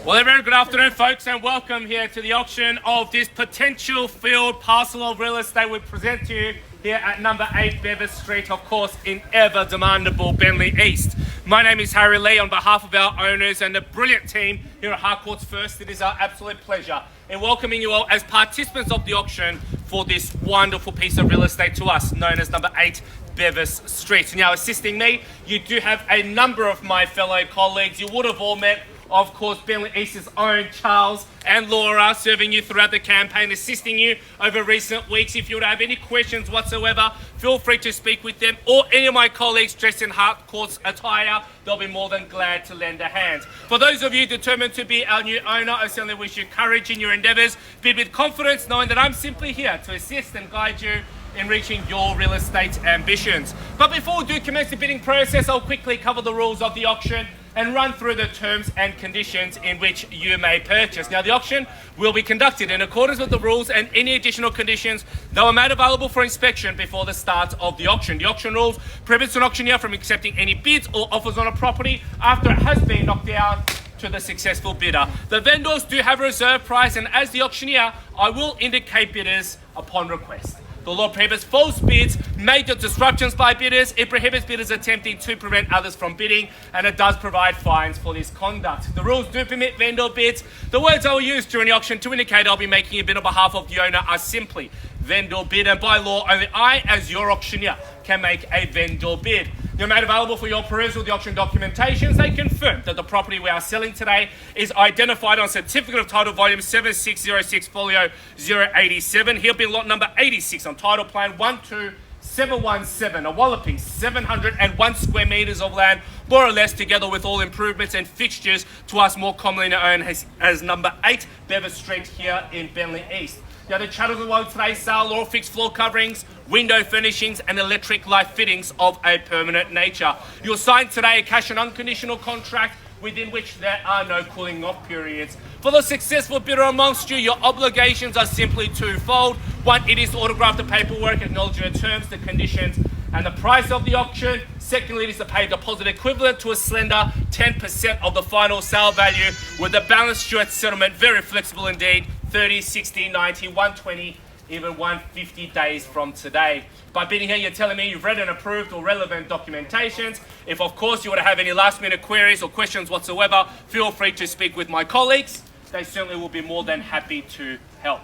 Well, a very good afternoon, folks, and welcome here to the auction of this potential field parcel of real estate we present to you here at number 8 Bevis Street, of course, in ever demandable Bentleigh East. My name is Harry Lee. On behalf of our owners and the brilliant team here at Harcourts First, it is our absolute pleasure in welcoming you all as participants of the auction for this wonderful piece of real estate to us, known as number 8 Bevis Street. Now, assisting me, you do have a number of my fellow colleagues. You would have all met, of course, Bentleigh East's own Charles and Laura, serving you throughout the campaign, assisting you over recent weeks. If you would have any questions whatsoever, feel free to speak with them or any of my colleagues dressed in Harcourts attire. They'll be more than glad to lend a hand. For those of you determined to be our new owner, I certainly wish you courage in your endeavours. Bid with confidence, knowing that I'm simply here to assist and guide you in reaching your real estate ambitions. But before we do commence the bidding process, I'll quickly cover the rules of the auction and run through the terms and conditions in which you may purchase. Now, the auction will be conducted in accordance with the rules and any additional conditions that were made available for inspection before the start of the auction. The auction rules prohibits an auctioneer from accepting any bids or offers on a property after it has been knocked down to the successful bidder. The vendors do have a reserve price, and as the auctioneer, I will indicate bidders upon request. The law prohibits false bids, major disruptions by bidders. It prohibits bidders attempting to prevent others from bidding, and it does provide fines for this conduct. The rules do permit vendor bids. The words I will use during the auction to indicate I'll be making a bid on behalf of the owner are simply vendor bid, and by law, only I, as your auctioneer, can make a vendor bid. They're made available for your perusal. The auction documentations, they confirm that the property we are selling today is identified on Certificate of Title Volume 7606 Folio 087. Here be lot number 86 on Title Plan 12717, a walloping 701 square metres of land, more or less, together with all improvements and fixtures to us more commonly known as number 8 Bevis Street here in Bentleigh East. Now, the chattels of today's sale are all fixed floor coverings, window furnishings and electric light fittings of a permanent nature. You'll sign today a cash and unconditional contract within which there are no cooling off periods. For the successful bidder amongst you, your obligations are simply twofold. One, it is to autograph the paperwork acknowledging the terms, the conditions and the price of the auction. Secondly, it is to pay a deposit equivalent to a slender 10% of the final sale value, with the balance due at settlement very flexible indeed, 30, 60, 90, 120, even 150 days from today. By bidding here, you're telling me you've read and approved all relevant documentations. If, of course, you would have any last-minute queries or questions whatsoever, feel free to speak with my colleagues. They certainly will be more than happy to help.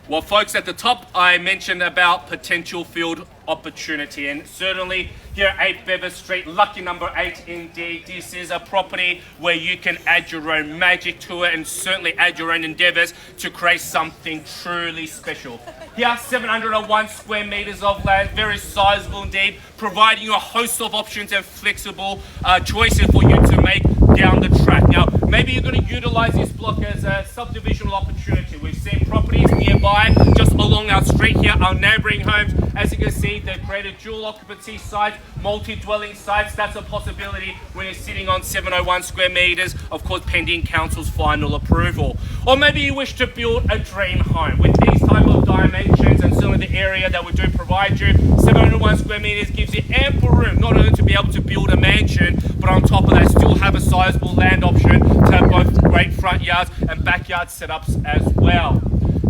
Well, folks, at the top, I mentioned about potential field opportunity, and certainly here at 8 Bevis Street, lucky number 8 indeed. This is a property where you can add your own magic to it and certainly add your own endeavours to create something truly special. Here, 701 square metres of land, very sizable indeed, providing you a host of options and flexible choices for you to make down the track. Now, maybe you're going to utilise this block as a subdivisional opportunity. We've seen properties nearby, just along our street here, our neighbouring homes. As you can see, they've created dual occupancy sites, multi-dwelling sites. That's a possibility when you're sitting on 701 square metres, of course, pending council's final approval. Or maybe you wish to build a dream home. With these type of dimensions and certainly the area that we do provide you, 701 square metres gives you ample room, not only to be able to build a mansion, but on top of that, still have a sizable land option to have both great front yards and backyard setups as well.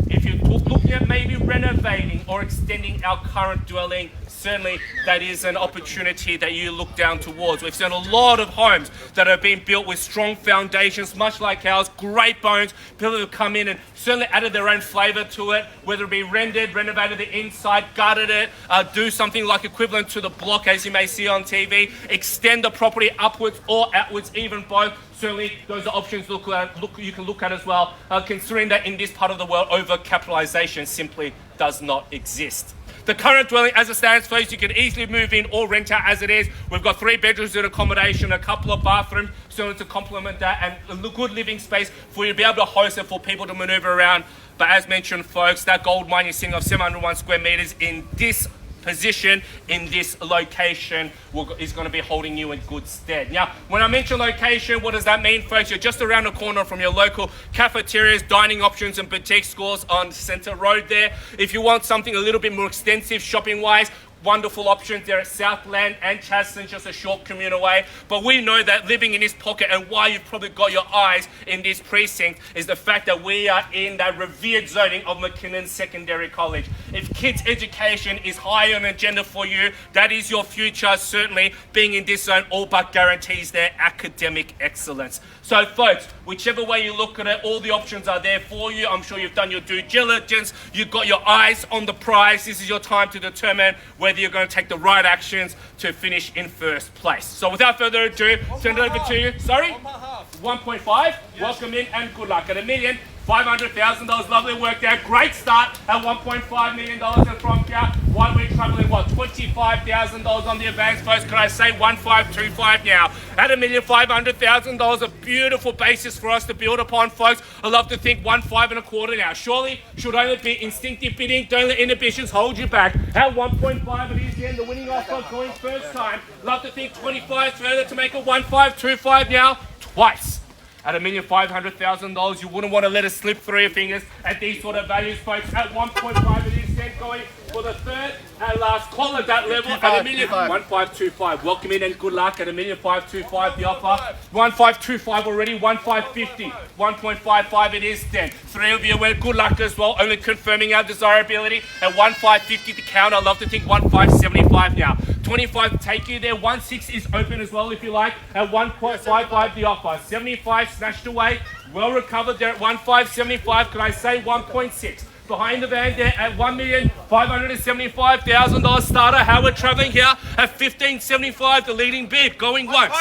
If you're looking at maybe renovating or extending our current dwelling, certainly that is an opportunity that you look down towards. We've seen a lot of homes that have been built with strong foundations, much like ours, great bones. People have come in and certainly added their own flavour to it, whether it be rendered, renovated the inside, gutted it, do something like equivalent to the block as you may see on TV, extend the property upwards or outwards, even both. Certainly those are options you can look at as well, considering that in this part of the world, over-capitalisation simply does not exist. The current dwelling as it stands, folks, you can easily move in or rent out as it is. We've got 3 bedrooms in accommodation, a couple of bathrooms, certainly to complement that, and a good living space for you to be able to host and for people to manoeuvre around. But as mentioned, folks, that gold mine you're seeing of 701 square metres in this position, in this location, is going to be holding you in good stead. Now, when I mention location, what does that mean, folks? You're just around the corner from your local cafeterias, dining options and boutique stores on Centre Road there. If you want something a little bit more extensive shopping-wise, wonderful options there at Southland and Chadstone, just a short commute away. But we know that living in this pocket, and why you've probably got your eyes in this precinct, is the fact that we are in that revered zoning of McKinnon Secondary College. If kids' education is high on the agenda for you, that is your future. Certainly being in this zone all but guarantees their academic excellence. So folks, whichever way you look at it, all the options are there for you. I'm sure you've done your due diligence. You've got your eyes on the prize. This is your time to determine whether you're going to take the right actions to finish in first place. So without further ado, send it over to you. Sorry? 1.5. Yes. Welcome in and good luck. At $1,500,000, lovely work there. Great start at $1.5 million and from here. One week traveling, what, $25,000 on the advance, folks. Can I say 1,525 now? At $1,500,000, a beautiful basis for us to build upon, folks. I love to think 1,525 now. Surely should only be instinctive bidding. Don't let inhibitions hold you back. At 1.5 it is again, the winning offer going first time. Love to think 25 further to make it 1,525 now. Twice. At $1,500,000, you wouldn't want to let it slip through your fingers at these sort of values, folks. At 1.5 it is then going for the third and last call at that level at $1,525. Welcome in and good luck at $1,525. The offer 1,525 already, 1,550, 1.55 it is then. Three of you were good luck as well, only confirming our desirability at 1,550 to count. I love to think 1,575 now. 25 to take you there. 1.6 is open as well if you like at 1.55 the offer. 75 snatched away, well recovered there at 1,575. Could I say 1.6? Behind the van there at $1,575,000 starter. How we're traveling here at 1,575, the leading bid, going once.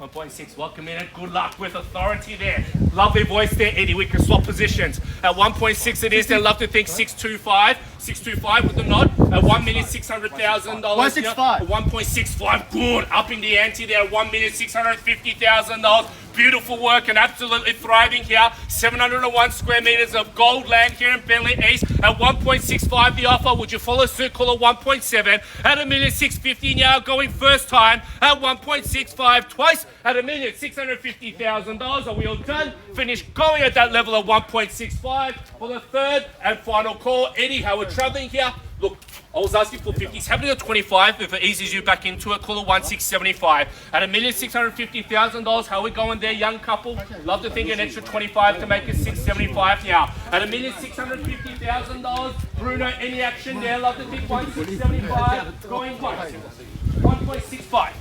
1.6, welcome in and good luck with authority there. Lovely voice there, Eddie. We can swap positions. At 1.6 it is, then love to think 625. 625 with the nod at $1,600,000. 165. 1.65, good. Upping the ante there at $1,650,000. Beautiful work and absolutely thriving here. 701 square meters of gold land here in Bentleigh East at 1.65 the offer. Would you follow suit? Call it 1.7 at $1,650 now, going first time at 1.65 twice at $1,650,000. Are we all done? Finish going at that level of 1.65 for the third and final call. Eddie, how we're traveling here. Look, I was asking for 50s. Happy to 25 if it eases you back into it. Call it 1,675 at $1,650,000. How are we going there, young couple? Love to think an extra 25 to make it 675 now. At $1,650,000. Bruno, any action there? Love to think 1,675. Going twice. 1.65.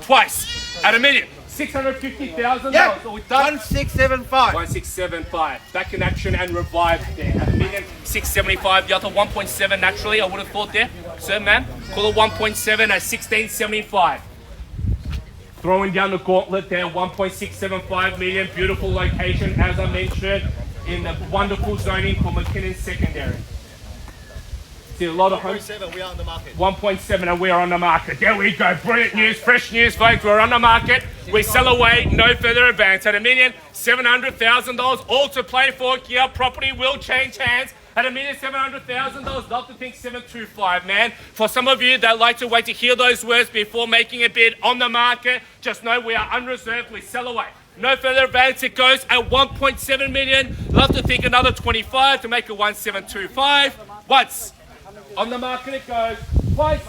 Twice at $1,650,000. Yep. So we're done. 1,675. 1,675. Back in action and revived there. At $1,675. The other 1.7 naturally, I would have thought there. Sir, ma'am. Call it 1.7 at 1,675. Throwing down the gauntlet there. 1.675 million. Beautiful location, as I mentioned, in the wonderful zoning for McKinnon Secondary. See a lot of homes. 1.7, we are on the market. 1.7 and we are on the market. There we go. Brilliant news, fresh news, folks. We're on the market. We sell away, no further advance at $1,700,000. All to play for here. Property will change hands at $1,700,000. Love to think 725, man. For some of you that like to wait to hear those words before making a bid on the market, just know we are unreserved. We sell away. No further advance. It goes at 1.7 million. Love to think another 25 to make it 1,725. Once. On the market it goes. Twice.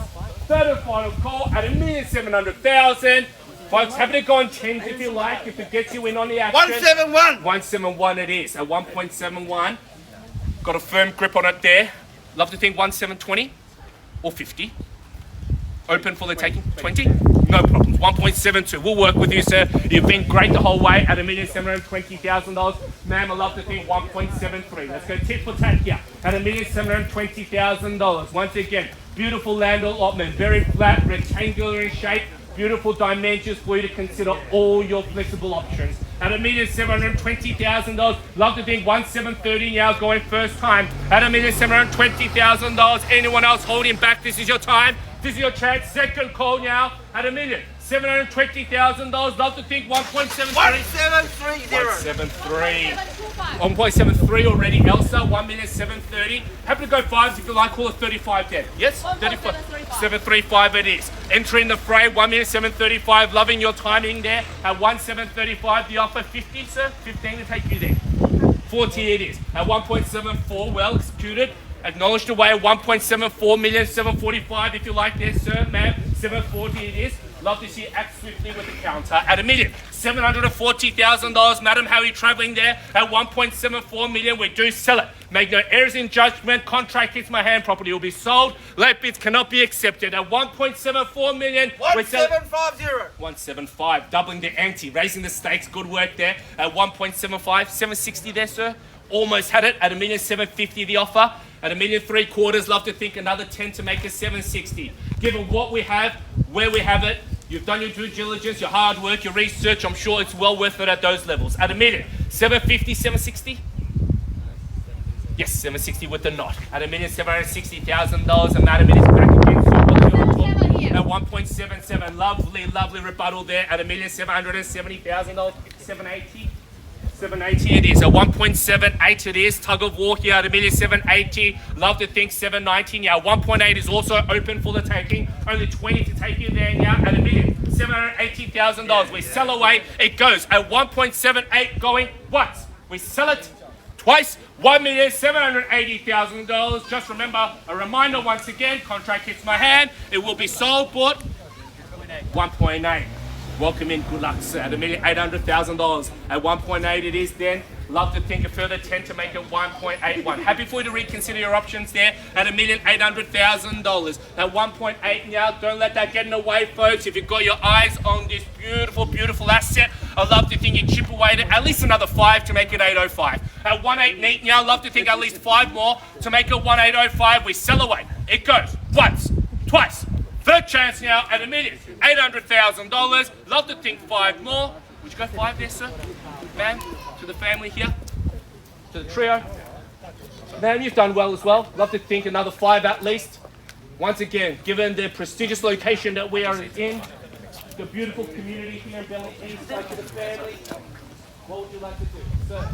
Third and final call at $1,700,000. Folks, happy to go on 10s if you like, if it gets you in on the action. 171. 171 it is at 1.71. Got a firm grip on it there. Love to think 1,720 or 50. Open for the taking. 20? No problems. 1.72. We'll work with you, sir. You've been great the whole way at $1,720,000. Ma'am, I love to think 1.73. Let's go tit for tat here at $1,720,000. Once again, beautiful land allotment, very flat, rectangular in shape. Beautiful dimensions for you to consider all your flexible options. At $1,720,000, love to think 1,730 now going first time. At $1,720,000, anyone else holding back, this is your time. This is your chance. Second call now at $1,720,000. Love to think 1.73. 1,730. 1.73 already. Elsa, 1,730. Happy to go fives if you like. Call it 35 then. Yes? 35. 735 it is. Entering the fray, 1,735. Loving your timing there at 1,735. The offer 50, sir. 15 to take you there. 40 it is. At 1.74, well executed. Acknowledged away at 1.74 million, 745 if you like there, sir, ma'am. 740 it is. Love to see you act swiftly with the counter at $1,740,000. Madam, how are you traveling there? At 1.74 million, we do sell it. Make no errors in judgment. Contract hits my hand. Property will be sold. Late bids cannot be accepted. At 1.74 million, 1750. 175, doubling the ante, raising the stakes. Good work there. At 1.75, 760 there, sir. Almost had it at $1,750,000 the offer. At $1,350,000, love to think another 10 to make it 760. Given what we have, where we have it, you've done your due diligence, your hard work, your research, I'm sure it's well worth it at those levels. At $1,750,000, 760? Yes, 760 with the knot. At $1,760,000, and Madam, it is back again. So what's your talk? At 1.77, lovely rebuttal there. At $1,770,000, 780. 780 it is. At 1.78 it is. Tug of war here at $1,780,000. Love to think 790 now. 1.8 is also open for the taking. Only 20 to take you there now at $1,780,000. We sell away. It goes at 1.78 going once. We sell it twice. $1,780,000. Just remember, a reminder once again, contract hits my hand. It will be sold, bought 1.8. Welcome in, good luck, sir. At $1,800,000. At 1.8 it is then. Love to think a further 10 to make it 1.81. Happy for you to reconsider your options there at $1,800,000. At 1.8 now, don't let that get in the way, folks. If you've got your eyes on this beautiful asset, I'd love to think you chip away at least another 5 to make it 805. At 1.8 neat now, love to think at least 5 more to make it 1.805. We sell away. It goes once, twice. Third chance now at $1,800,000. Love to think 5 more. Would you go 5 there, sir? Man, to the family here, to the trio. Man, you've done well as well. Love to think another 5 at least. Once again, given the prestigious location that we are in, the beautiful community here in Bentleigh East, like to the family, what would you like to do, sir?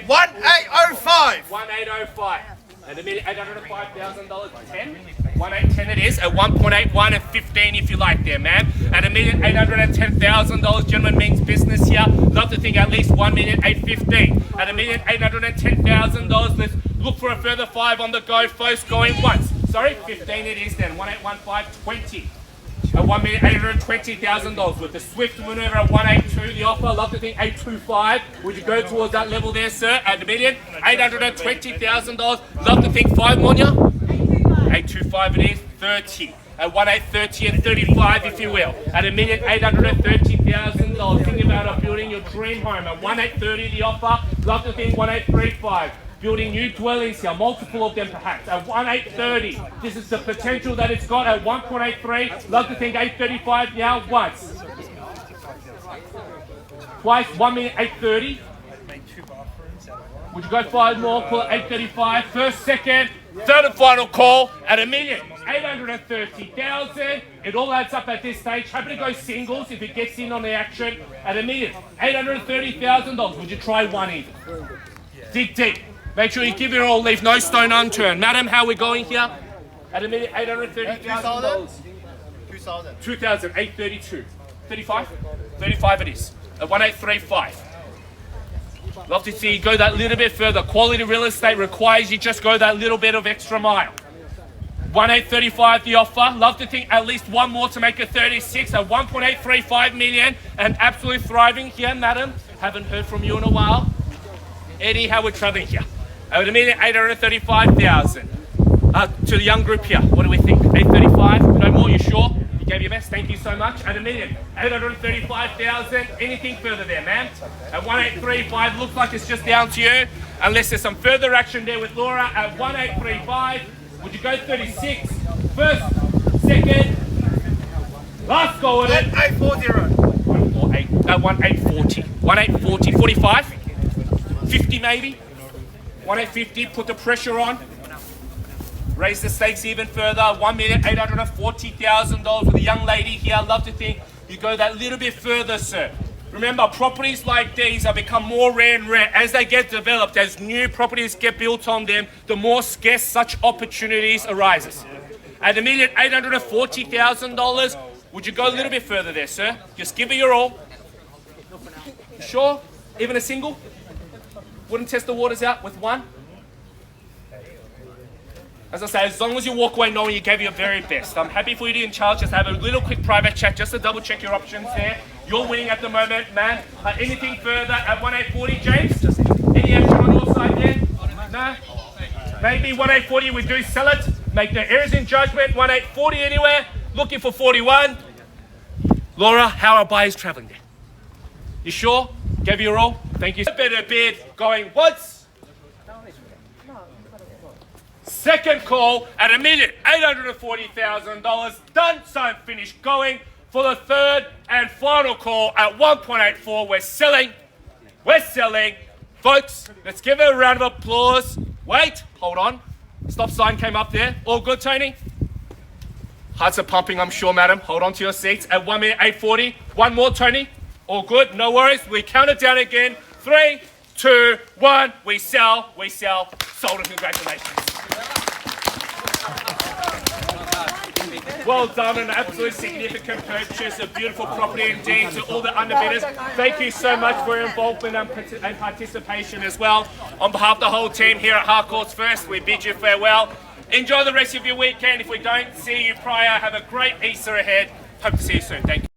1805. 1805. At $1,805,000, 10. 1.810 it is. At 1.81 and 15 if you like there, ma'am. At $1,810,000, gentlemen means business here. Love to think at least $1,815,000. At $1,810,000, let's look for a further 5 on the go, folks. Going once. Sorry, 15 it is then. 1815, 20. At $1,820,000 with the swift maneuver at 182, the offer. Love to think 825. Would you go towards that level there, sir? At $1,820,000. Love to think 5 more, yeah? 825 it is. 30. At 1830 and 35, if you will. At $1,830,000. Think about building your dream home. At 1830, the offer. Love to think 1835. Building new dwellings here, multiple of them perhaps. At 1.830, this is the potential that it's got. At 1.83, love to think 835 now once. Twice, 1,830. Would you go 5 more? Call it 835. First, second, third and final call at $1,830,000. It all adds up at this stage. Happy to go singles if it gets in on the action at $1,830,000. Would you try 1 even? Dig deep. Make sure you give it all, leave no stone unturned. Madam, how are we going here? At $1,830,000. 2,832. 35? 35 it is. At 1,835. Love to see you go that little bit further. Quality real estate requires you just go that little bit of extra mile. 1,835 the offer. Love to think at least 1 more to make it 36 at 1.835 million. And absolutely thriving here, madam. Haven't heard from you in a while. Eddie, how we're traveling here? At $1,835,000. To the young group here, what do we think? 835? No more, you sure? You gave your best, thank you so much. At $1,835,000. Anything further there, ma'am? At 1,835, looks like it's just down to you. Unless there's some further action there with Laura. At 1,835, would you go 36? First, second, last go at it. 1840. 1,840. 1,840, 45? 50 maybe? 1,850, put the pressure on. Raise the stakes even further. $1,840,000 with a young lady here. I'd love to think you go that little bit further, sir. Remember, properties like these have become more rare and rare. As they get developed, as new properties get built on them, the more scarce such opportunities arises. At $1,840,000, would you go a little bit further there, sir? Just give it your all. You sure? Even a single? Wouldn't test the waters out with 1? As I say, as long as you walk away knowing you gave your very best. I'm happy for you to be in charge. Just have a little quick private chat just to double check your options there. You're winning at the moment, man. Anything further at 1840, James? Any action on your side there? No? Maybe 1840 we do sell it. Make no errors in judgment. 1840 anywhere. Looking for 41. Laura, how are buyers travelling there? You sure? Gave you a roll? Thank you. Better bid going once. Second call at $1,840,000. Done, sign, finished, going. For the third and final call at 1.84, we're selling. We're selling. Folks, let's give it a round of applause. Wait, hold on. Stop sign came up there. All good, Tony? Hearts are pumping, I'm sure, madam. Hold on to your seats at 1 minute 8:40. One more, Tony. All good, no worries. We count it down again. 3, 2, 1. We sell. Sold, and congratulations. Well done, an absolutely significant purchase, a beautiful property indeed. To all the underbidders, thank you so much for your involvement and participation as well. On behalf of the whole team here at Harcourts First, we bid you farewell. Enjoy the rest of your weekend. If we don't see you prior, have a great Easter ahead. Hope to see you soon. Thank you.